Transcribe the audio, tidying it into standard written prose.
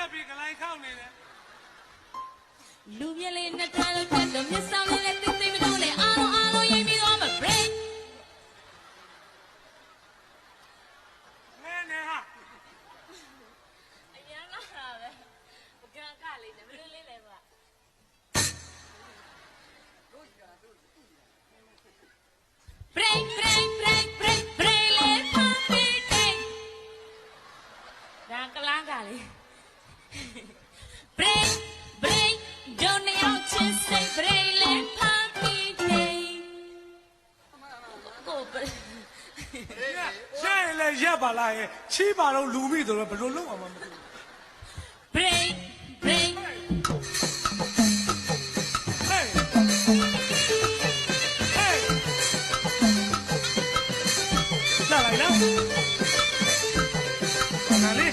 တက်ပြီးကလိုက်ခောက်နေတယ်လူပြလေးနှစ်ခါလို့ထပ်တော့မျက်စောင်းလေးနဲ့တင်းတင်းမလို့လေအားလုံးရိပ်ပြီးတော့မ break နဲဟာအရင်လာတာပဲပကံကလေးနဲ့ဘယ်လိုလေးလဲကွာ break break break break break လေးပါပြီးတဲ့ဒါကလန်းကလေး break break don't know to say break လေးပါပြီးတဲ့ကို break ရှဲလေရက်ပါလားရဲ့ချီးပါတော့လူမိဆိုတော့ဘယ်လိုလုပ်အောင်မသိဘူး break break ဟေးလာလိုက်နော်နားလေး